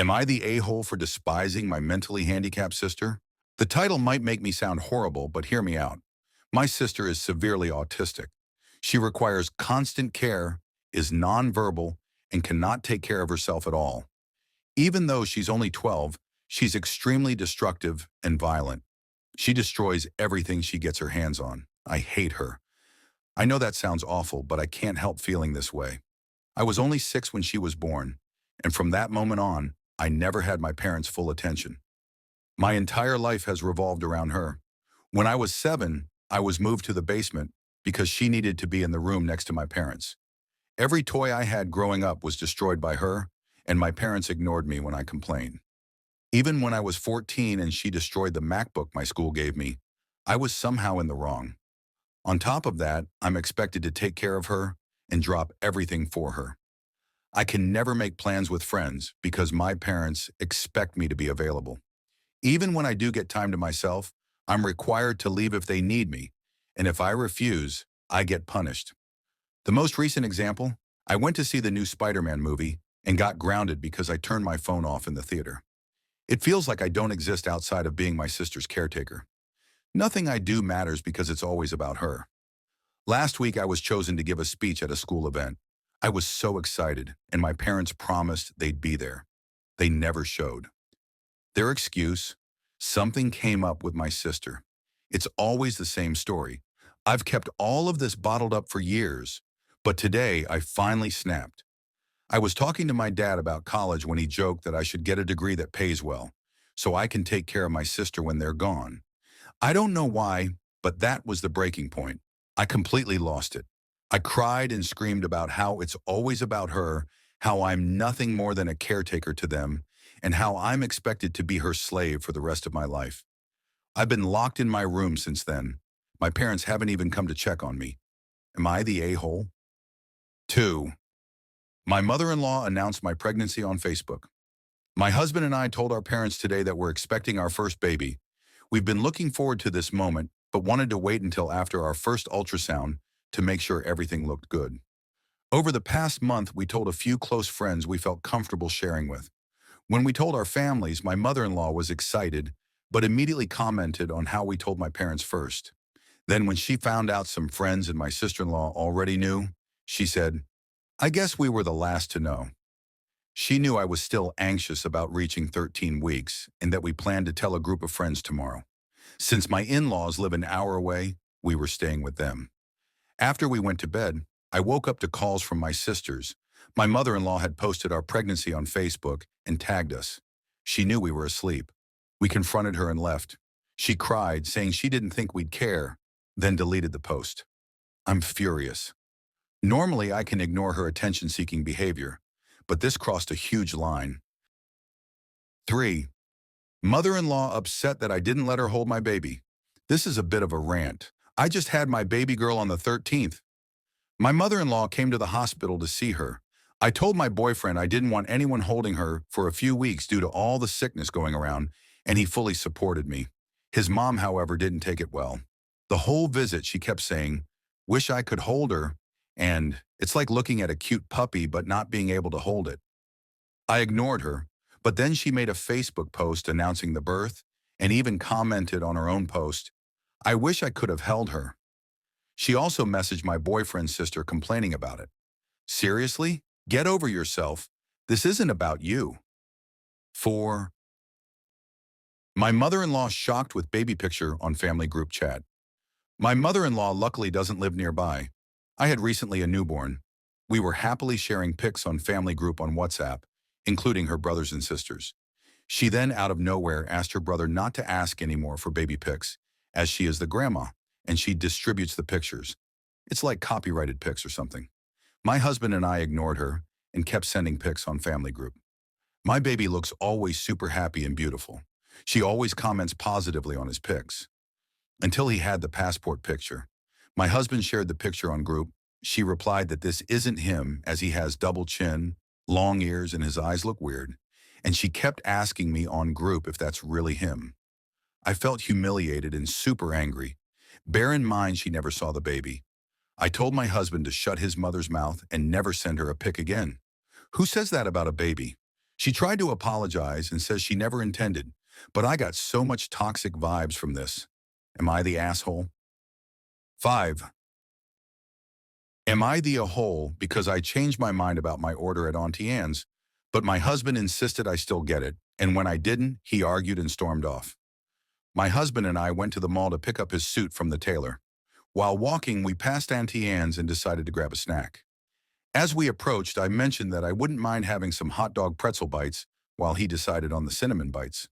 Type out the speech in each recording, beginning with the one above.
Am I the a-hole for despising my mentally handicapped sister? The title might make me sound horrible, but hear me out. My sister is severely autistic. She requires constant care, is nonverbal, and cannot take care of herself at all. Even though she's only 12, she's extremely destructive and violent. She destroys everything she gets her hands on. I hate her. I know that sounds awful, but I can't help feeling this way. I was only 6 when she was born, and from that moment on, I never had my parents' full attention. My entire life has revolved around her. When I was 7, I was moved to the basement because she needed to be in the room next to my parents. Every toy I had growing up was destroyed by her, and my parents ignored me when I complained. Even when I was 14 and she destroyed the MacBook my school gave me, I was somehow in the wrong. On top of that, I'm expected to take care of her and drop everything for her. I can never make plans with friends because my parents expect me to be available. Even when I do get time to myself, I'm required to leave if they need me, and if I refuse, I get punished. The most recent example, I went to see the new Spider-Man movie and got grounded because I turned my phone off in the theater. It feels like I don't exist outside of being my sister's caretaker. Nothing I do matters because it's always about her. Last week, I was chosen to give a speech at a school event. I was so excited, and my parents promised they'd be there. They never showed. Their excuse, something came up with my sister. It's always the same story. I've kept all of this bottled up for years, but today I finally snapped. I was talking to my dad about college when he joked that I should get a degree that pays well, so I can take care of my sister when they're gone. I don't know why, but that was the breaking point. I completely lost it. I cried and screamed about how it's always about her, how I'm nothing more than a caretaker to them, and how I'm expected to be her slave for the rest of my life. I've been locked in my room since then. My parents haven't even come to check on me. Am I the a-hole? 2. My mother-in-law announced my pregnancy on Facebook. My husband and I told our parents today that we're expecting our first baby. We've been looking forward to this moment, but wanted to wait until after our first ultrasound to make sure everything looked good. Over the past month, we told a few close friends we felt comfortable sharing with. When we told our families, my mother-in-law was excited, but immediately commented on how we told my parents first. Then when she found out some friends and my sister-in-law already knew, she said, "I guess we were the last to know." She knew I was still anxious about reaching 13 weeks and that we planned to tell a group of friends tomorrow. Since my in-laws live an hour away, we were staying with them. After we went to bed, I woke up to calls from my sisters. My mother-in-law had posted our pregnancy on Facebook and tagged us. She knew we were asleep. We confronted her and left. She cried, saying she didn't think we'd care, then deleted the post. I'm furious. Normally, I can ignore her attention-seeking behavior, but this crossed a huge line. 3. Mother-in-law upset that I didn't let her hold my baby. This is a bit of a rant. I just had my baby girl on the 13th. My mother-in-law came to the hospital to see her. I told my boyfriend I didn't want anyone holding her for a few weeks due to all the sickness going around, and he fully supported me. His mom, however, didn't take it well. The whole visit, she kept saying, "Wish I could hold her," and "It's like looking at a cute puppy but not being able to hold it." I ignored her, but then she made a Facebook post announcing the birth and even commented on her own post, "I wish I could have held her." She also messaged my boyfriend's sister complaining about it. Seriously? Get over yourself. This isn't about you. 4. My mother-in-law shocked with baby picture on family group chat. My mother-in-law luckily doesn't live nearby. I had recently a newborn. We were happily sharing pics on family group on WhatsApp, including her brothers and sisters. She then out of nowhere asked her brother not to ask anymore for baby pics, as she is the grandma, and she distributes the pictures. It's like copyrighted pics or something. My husband and I ignored her and kept sending pics on family group. My baby looks always super happy and beautiful. She always comments positively on his pics. Until he had the passport picture. My husband shared the picture on group. She replied that this isn't him as he has double chin, long ears, and his eyes look weird. And she kept asking me on group if that's really him. I felt humiliated and super angry. Bear in mind she never saw the baby. I told my husband to shut his mother's mouth and never send her a pic again. Who says that about a baby? She tried to apologize and says she never intended, but I got so much toxic vibes from this. Am I the asshole? 5. Am I the a-hole because I changed my mind about my order at Auntie Anne's, but my husband insisted I still get it, and when I didn't, he argued and stormed off. My husband and I went to the mall to pick up his suit from the tailor. While walking, we passed Auntie Anne's and decided to grab a snack. As we approached, I mentioned that I wouldn't mind having some hot dog pretzel bites while he decided on the cinnamon bites.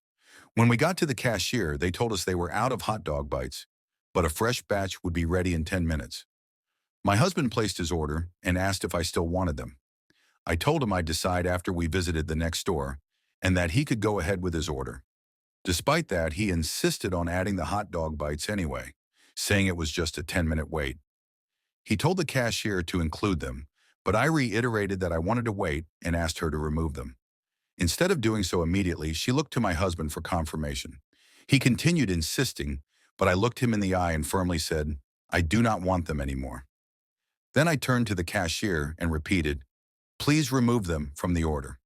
When we got to the cashier, they told us they were out of hot dog bites, but a fresh batch would be ready in 10 minutes. My husband placed his order and asked if I still wanted them. I told him I'd decide after we visited the next store and that he could go ahead with his order. Despite that, he insisted on adding the hot dog bites anyway, saying it was just a 10-minute wait. He told the cashier to include them, but I reiterated that I wanted to wait and asked her to remove them. Instead of doing so immediately, she looked to my husband for confirmation. He continued insisting, but I looked him in the eye and firmly said, "I do not want them anymore." Then I turned to the cashier and repeated, "Please remove them from the order."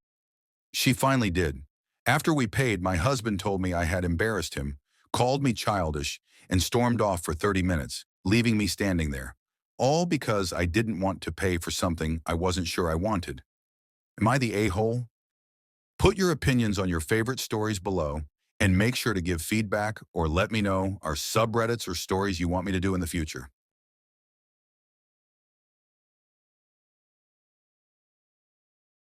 She finally did. After we paid, my husband told me I had embarrassed him, called me childish, and stormed off for 30 minutes, leaving me standing there. All because I didn't want to pay for something I wasn't sure I wanted. Am I the a-hole? Put your opinions on your favorite stories below, and make sure to give feedback or let me know our subreddits or stories you want me to do in the future.